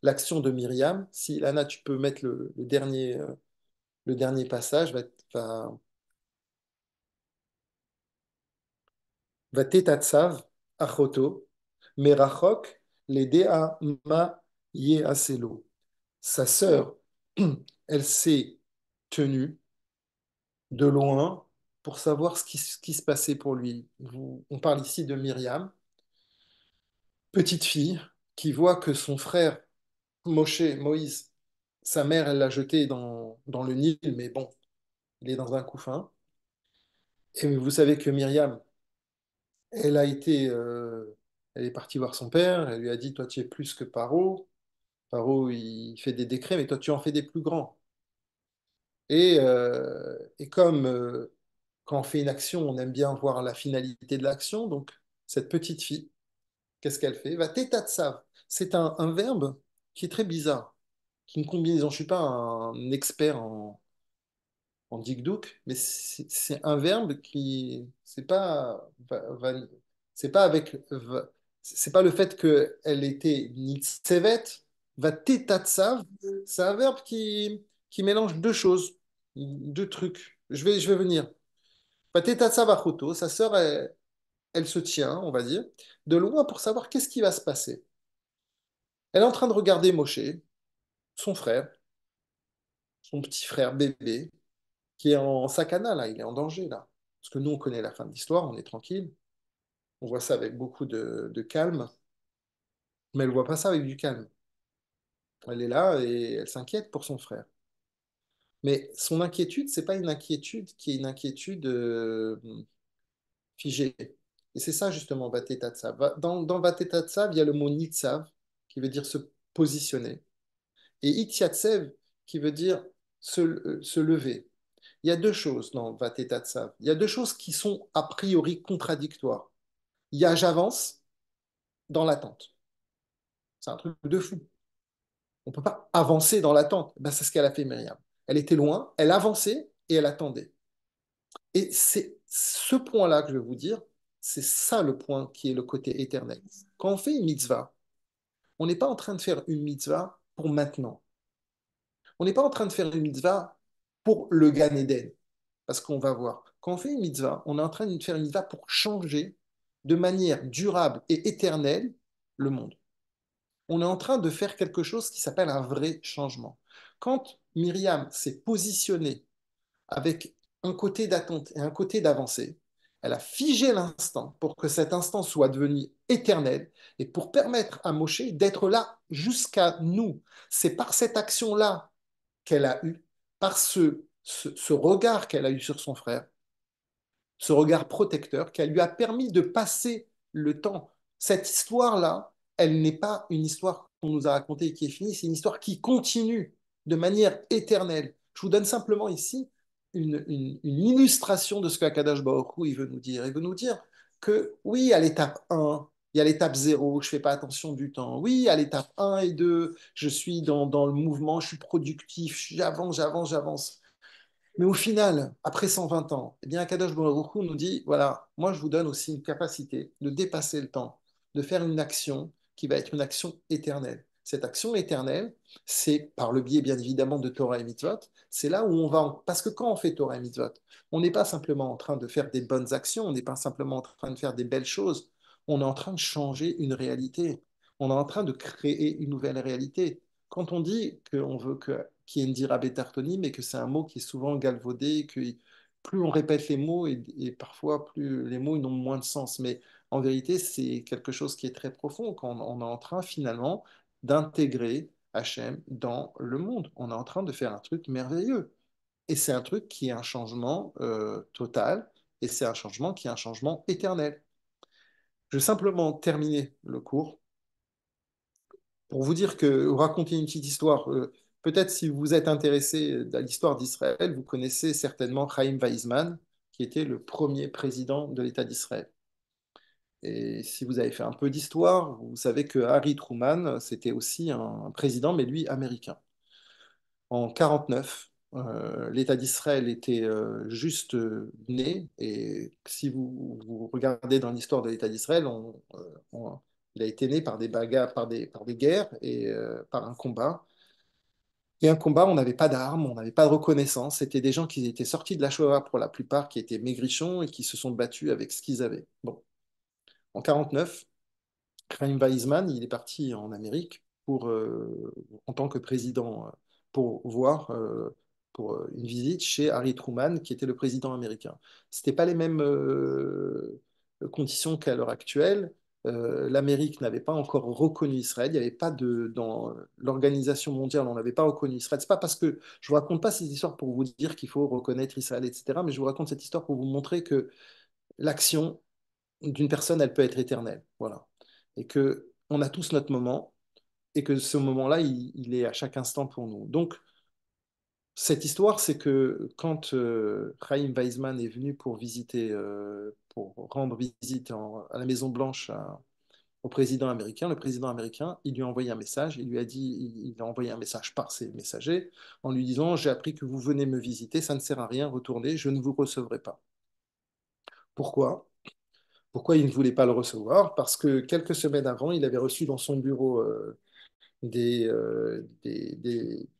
l'action de Myriam. Si, Lana, tu peux mettre le dernier passage, va, Vatetatsav achoto, merachok, l'edea ma aselo. Sa sœur, elle s'est tenue de loin pour savoir ce qui se passait pour lui. On parle ici de Myriam, petite fille qui voit que son frère Moïse, sa mère, elle l'a jeté dans le Nil, mais bon, il est dans un couffin. Et vous savez que Myriam, elle a été, elle est partie voir son père, elle lui a dit, toi tu es plus que Paro. Paro, il fait des décrets, mais toi tu en fais des plus grands. Et comme quand on fait une action, on aime bien voir la finalité de l'action, donc cette petite fille, qu'est-ce qu'elle fait? Va tétatsav. C'est un verbe qui est très bizarre, qui est une combinaison. Je ne suis pas un expert en dikdouk, mais c'est un verbe qui, c'est pas avec, c'est pas le fait qu'elle était nitsevet, va tetatsav, c'est un verbe qui mélange deux choses, deux trucs. Je vais venir. Va tetatsav achoto, sa sœur, elle se tient, on va dire, de loin pour savoir qu'est-ce qui va se passer. Elle est en train de regarder Moshe, son frère, son petit frère bébé, qui est en sakana, là, il est en danger, là. Parce que nous, on connaît la fin de l'histoire, on est tranquille. On voit ça avec beaucoup de calme, mais elle ne voit pas ça avec du calme. Elle est là et elle s'inquiète pour son frère. Mais son inquiétude, c'est pas une inquiétude qui est une inquiétude figée. Et c'est ça, justement, Vatetatsav. Dans Vatetatsav, il y a le mot Nitsav, qui veut dire se positionner, et Ityatsev, qui veut dire se lever. Il y a deux choses dans Vatetatsav. Il y a deux choses qui sont a priori contradictoires. Il y a j'avance dans l'attente. C'est un truc de fou. On ne peut pas avancer dans l'attente. Ben, c'est ce qu'elle a fait, Myriam. Elle était loin, elle avançait et elle attendait. Et c'est ce point-là que je vais vous dire, c'est ça le point qui est le côté éternel. Quand on fait une mitzvah, on n'est pas en train de faire une mitzvah pour maintenant. On n'est pas en train de faire une mitzvah pour le Gan Eden. Parce qu'on va voir. Quand on fait une mitzvah, on est en train de faire une mitzvah pour changer de manière durable et éternelle le monde. On est en train de faire quelque chose qui s'appelle un vrai changement. Quand Myriam s'est positionnée avec un côté d'attente et un côté d'avancée, elle a figé l'instant pour que cet instant soit devenu éternel et pour permettre à Moshe d'être là jusqu'à nous. C'est par cette action-là qu'elle a eue, par ce regard qu'elle a eu sur son frère, ce regard protecteur qui lui a permis de passer le temps. Cette histoire-là, elle n'est pas une histoire qu'on nous a racontée et qui est finie, c'est une histoire qui continue de manière éternelle. Je vous donne simplement ici une illustration de ce qu'Akadash Baruch Hu, il veut nous dire. Il veut nous dire que oui, à l'étape 1, il y a l'étape 0, je ne fais pas attention du temps. Oui, à l'étape 1 et 2, je suis dans le mouvement, je suis productif, j'avance. Mais au final, après 120 ans, eh bien, Akadosh Baruch Hu nous dit, voilà, moi je vous donne aussi une capacité de dépasser le temps, de faire une action qui va être une action éternelle. Cette action éternelle, c'est par le biais bien évidemment de Torah et Mitzvot, c'est là où on va, parce que quand on fait Torah et Mitzvot, on n'est pas simplement en train de faire des bonnes actions, on n'est pas simplement en train de faire des belles choses, on est en train de changer une réalité, on est en train de créer une nouvelle réalité. Quand on dit qu'on veut qu'il y ait une dira bétartoni, mais que c'est un mot qui est souvent galvaudé, que plus on répète les mots et parfois plus les mots n'ont moins de sens. Mais en vérité, c'est quelque chose qui est très profond quand on est en train finalement d'intégrer Hachem dans le monde. On est en train de faire un truc merveilleux. Et c'est un truc qui est un changement total et c'est un changement qui est un changement éternel. Je vais simplement terminer le cours pour vous dire que, vous raconter une petite histoire, peut-être si vous êtes intéressé à l'histoire d'Israël, vous connaissez certainement Chaim Weizmann, qui était le premier président de l'État d'Israël. Et si vous avez fait un peu d'histoire, vous savez que Harry Truman, c'était aussi un président, mais lui américain. En 49. l'État d'Israël était juste né. Et si vous regardez dans l'histoire de l'État d'Israël, il a été né par des bagarres, par des guerres et par un combat. Et un combat, on n'avait pas d'armes, on n'avait pas de reconnaissance. C'était des gens qui étaient sortis de la Shoah pour la plupart, qui étaient maigrichons et qui se sont battus avec ce qu'ils avaient. Bon. En 49, Chaim Weizmann, il est parti en Amérique en tant que président pour voir pour une visite chez Harry Truman, qui était le président américain. C'était pas les mêmes conditions qu'à l'heure actuelle. L'Amérique n'avait pas encore reconnu Israël. Il n'y avait pas dans l'organisation mondiale, on n'avait pas reconnu Israël. C'est pas parce que je vous raconte pas cette histoire pour vous dire qu'il faut reconnaître Israël, etc. Mais je vous raconte cette histoire pour vous montrer que l'action d'une personne, elle peut être éternelle. Voilà. Et que on a tous notre moment et que ce moment-là, il est à chaque instant pour nous. Donc, cette histoire, c'est que quand Chaim Weizmann est venu pour rendre visite à la Maison Blanche au président américain, le président américain, il lui a envoyé un message, il lui a dit, il a envoyé un message par ses messagers en lui disant, j'ai appris que vous venez me visiter, ça ne sert à rien, retournez, je ne vous recevrai pas. Pourquoi? Pourquoi il ne voulait pas le recevoir? Parce que quelques semaines avant, il avait reçu dans son bureau des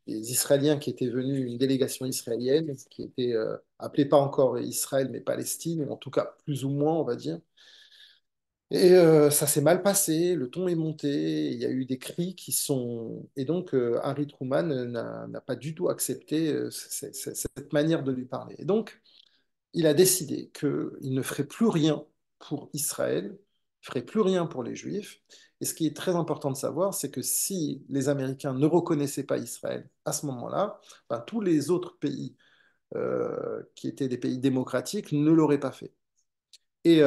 Israéliens qui étaient venus, une délégation israélienne qui était appelée pas encore Israël, mais Palestine, ou en tout cas plus ou moins, on va dire. Et ça s'est mal passé, le ton est monté, il y a eu des cris qui sont... Et donc Harry Truman n'a pas du tout accepté cette manière de lui parler. Et donc, il a décidé qu'il ne ferait plus rien pour Israël, il ne ferait plus rien pour les Juifs. Et ce qui est très important de savoir, c'est que si les Américains ne reconnaissaient pas Israël à ce moment-là, ben, tous les autres pays qui étaient des pays démocratiques ne l'auraient pas fait. Et,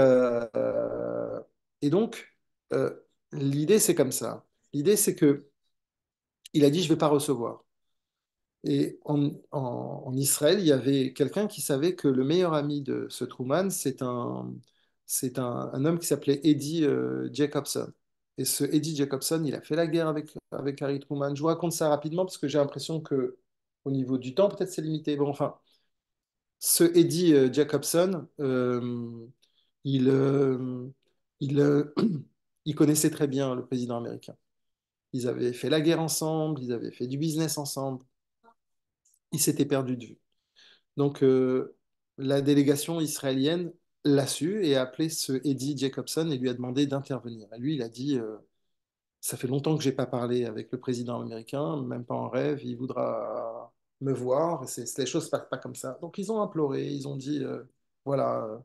et donc, euh, l'idée, c'est comme ça. L'idée, c'est que il a dit, je ne vais pas recevoir. Et en Israël, il y avait quelqu'un qui savait que le meilleur ami de ce Truman, c'est un homme qui s'appelait Eddie Jacobson. Et ce Eddie Jacobson, il a fait la guerre avec Harry Truman. Je vous raconte ça rapidement parce que j'ai l'impression que au niveau du temps, peut-être c'est limité. Bon, enfin, ce Eddie Jacobson, il, euh, il, euh, il connaissait très bien le président américain. Ils avaient fait la guerre ensemble, ils avaient fait du business ensemble. Ils s'étaient perdus de vue. Donc, la délégation israélienne l'a su et a appelé ce Eddie Jacobson et lui a demandé d'intervenir. Et lui, il a dit, ça fait longtemps que j'ai pas parlé avec le président américain, même pas en rêve, il voudra me voir. Les choses ne passent pas comme ça. Donc, ils ont imploré, ils ont dit, voilà.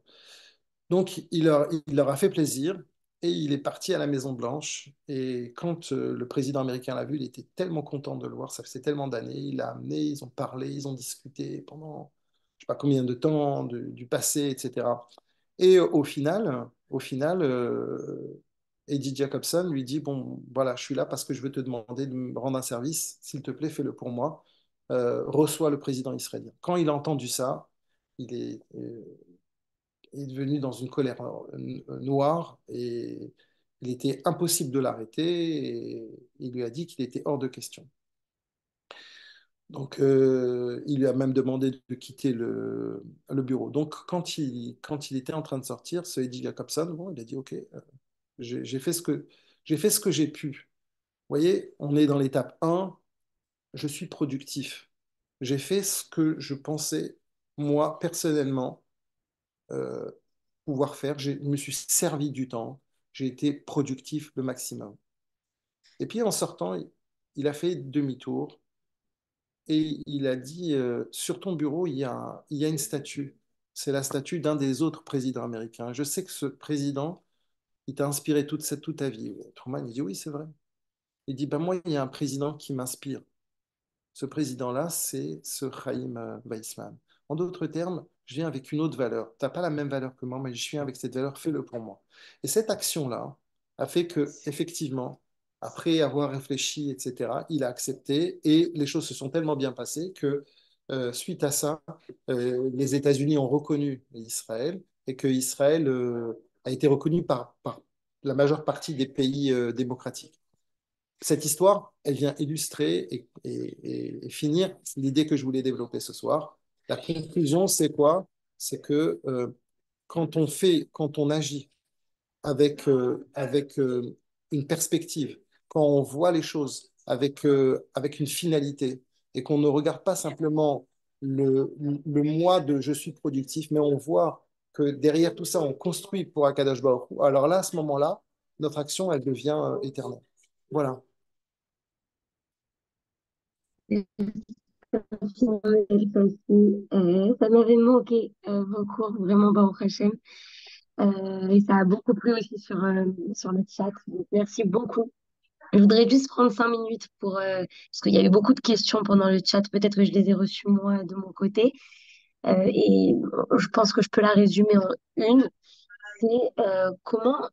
Donc, il leur a fait plaisir et il est parti à la Maison Blanche. Et quand le président américain l'a vu, il était tellement content de le voir, ça faisait tellement d'années. Il l'a amené, ils ont parlé, ils ont discuté pendant je sais pas combien de temps, du passé, etc. Et au final, Eddie Jacobson lui dit, bon, voilà, je suis là parce que je veux te demander de me rendre un service. S'il te plaît, fais-le pour moi. Reçois le président israélien. Quand il a entendu ça, il est devenu dans une colère noire et il était impossible de l'arrêter et il lui a dit qu'il était hors de question. Donc, il lui a même demandé de quitter le bureau. Donc, quand il était en train de sortir, ce Eddie Jacobson, bon, il a dit, OK, j'ai fait ce que j'ai pu. Vous voyez, on est dans l'étape 1, je suis productif. J'ai fait ce que je pensais, moi, personnellement, euh, pouvoir faire. Je me suis servi du temps. J'ai été productif le maximum. Et puis, en sortant, il a fait demi-tour et il a dit, sur ton bureau, il y a une statue. C'est la statue d'un des autres présidents américains. Je sais que ce président, il t'a inspiré toute ta vie. Truman, il dit, oui, c'est vrai. Il dit, ben moi, il y a un président qui m'inspire. Ce président-là, c'est ce Chaim Weizmann. En d'autres termes, je viens avec une autre valeur. Tu n'as pas la même valeur que moi, mais je viens avec cette valeur, fais-le pour moi. Et cette action-là a fait que, effectivement, après avoir réfléchi, etc., il a accepté et les choses se sont tellement bien passées que, suite à ça, les États-Unis ont reconnu Israël et que Israël a été reconnu par la majeure partie des pays démocratiques. cette histoire, elle vient illustrer et finir l'idée que je voulais développer ce soir. La conclusion, c'est quoi? C'est que quand on agit avec une perspective, quand on voit les choses avec une finalité et qu'on ne regarde pas simplement le moi de je suis productif, mais on voit que derrière tout ça, on construit pour Akadosh Baruch Hu, alors là, à ce moment-là, notre action, elle devient éternelle. Voilà. Ça m'avait manqué vos cours, vraiment, Baruch Hashem. Et ça a beaucoup plu aussi sur le chat. Donc, merci beaucoup. Je voudrais juste prendre 5 minutes parce qu'il y a eu beaucoup de questions pendant le chat. Peut-être que je les ai reçues moi de mon côté. Et je pense que je peux la résumer en une. C'est comment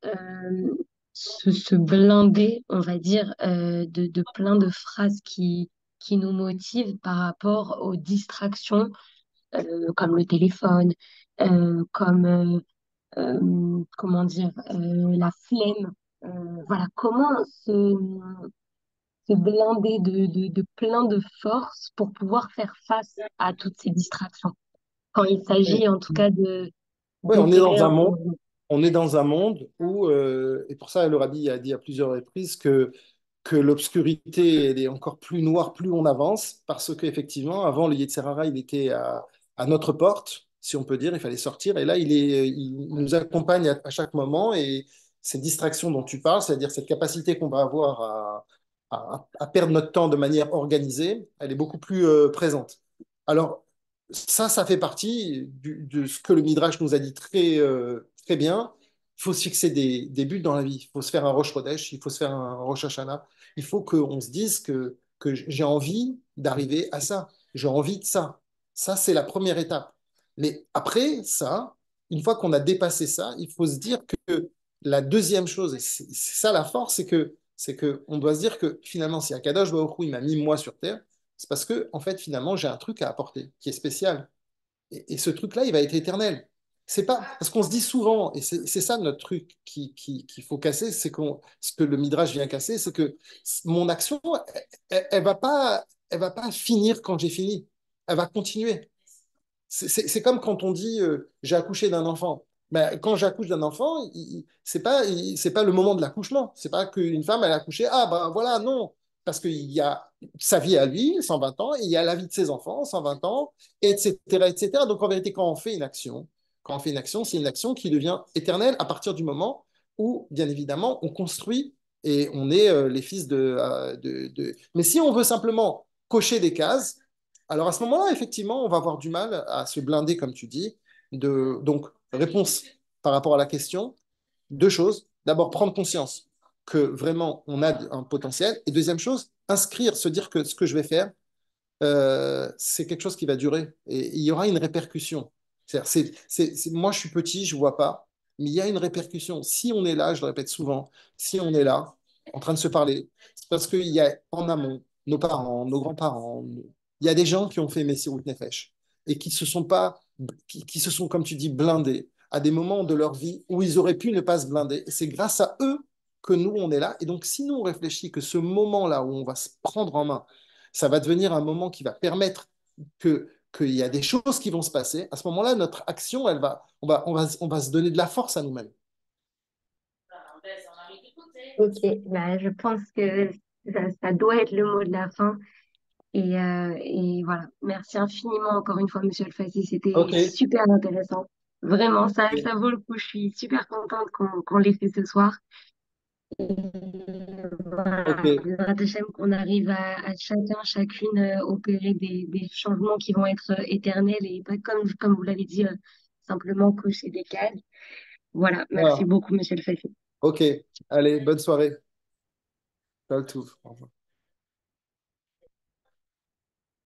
se blinder, on va dire, de plein de phrases qui nous motivent par rapport aux distractions, comme le téléphone, comment dire, la flemme. Voilà, comment se blinder de plein de force pour pouvoir faire face à toutes ces distractions, quand il Oui, s'agit en tout cas ouais, d'éclairer un peu. on est dans un monde où, et pour ça le rabbi a dit à plusieurs reprises que l'obscurité elle est encore plus noire plus on avance, parce qu'effectivement, avant le Yetzer Hara, il était à notre porte, si on peut dire, il fallait sortir, et là il nous accompagne à chaque moment, et ces distractions dont tu parles, c'est-à-dire cette capacité qu'on va avoir à perdre notre temps de manière organisée, elle est beaucoup plus présente. Alors, ça fait partie de ce que le Midrash nous a dit très bien. Il faut se fixer des buts dans la vie. Il faut se faire un Rosh Chodesh, il faut se faire un Rosh Hashanah. Il faut qu'on se dise que j'ai envie d'arriver à ça. J'ai envie de ça. Ça, c'est la première étape. Mais après ça, une fois qu'on a dépassé ça, il faut se dire que la deuxième chose, et c'est ça la force, c'est que on doit se dire que finalement, si Akadosh Baruch Hu, il m'a mis moi sur terre, c'est parce que, en fait, finalement, j'ai un truc à apporter qui est spécial. Et ce truc-là, il va être éternel. C'est pas parce qu'on se dit souvent, et c'est ça notre truc qu'il faut casser, c'est ce que le Midrash vient casser, c'est que mon action, elle va pas finir quand j'ai fini. Elle va continuer. C'est comme quand on dit j'ai accouché d'un enfant. Ben, quand j'accouche d'un enfant, c'est pas le moment de l'accouchement. C'est pas qu'une femme elle a accouché. Ah ben voilà, non. Parce qu'il y a sa vie à lui, 120 ans, et il y a la vie de ses enfants, 120 ans, etc., etc. Donc en vérité, quand on fait une action, c'est une action qui devient éternelle à partir du moment où, bien évidemment, on construit et on est les fils de. Mais si on veut simplement cocher des cases, alors à ce moment-là, effectivement, on va avoir du mal à se blinder, comme tu dis. Donc, réponse par rapport à la question, deux choses. D'abord, prendre conscience que vraiment on a un potentiel. Et deuxième chose, inscrire, se dire que ce que je vais faire, c'est quelque chose qui va durer. Et il y aura une répercussion. Moi, je suis petit, je ne vois pas, mais il y a une répercussion. Si on est là, je le répète souvent, si on est là, en train de se parler, c'est parce qu'il y a en amont, nos parents, nos grands-parents, il y a des gens qui ont fait Messirut Nefesh et qui se sont pas, qui se sont, comme tu dis, blindés à des moments de leur vie où ils auraient pu ne pas se blinder. Et c'est grâce à eux que nous, on est là. Et donc, si nous, on réfléchit que ce moment-là où on va se prendre en main, ça va devenir un moment qui va permettre qu'il y a des choses qui vont se passer. À ce moment-là, notre action, on va se donner de la force à nous-mêmes. Ok, bah, je pense que ça doit être le mot de la fin. Et voilà, merci infiniment encore une fois, Monsieur Alfassi. C'était Ok, super intéressant. Vraiment, ça vaut le coup. Je suis super contente qu'on l'ait fait ce soir. Et voilà, ok. Bezrat Hachem, qu'on arrive à chacun, chacune opérer des changements qui vont être éternels et pas comme vous l'avez dit, simplement cocher des cases. Voilà, merci Voilà. beaucoup, Monsieur Alfassi. Ok. Allez, bonne soirée. Ciao, tout. Au revoir.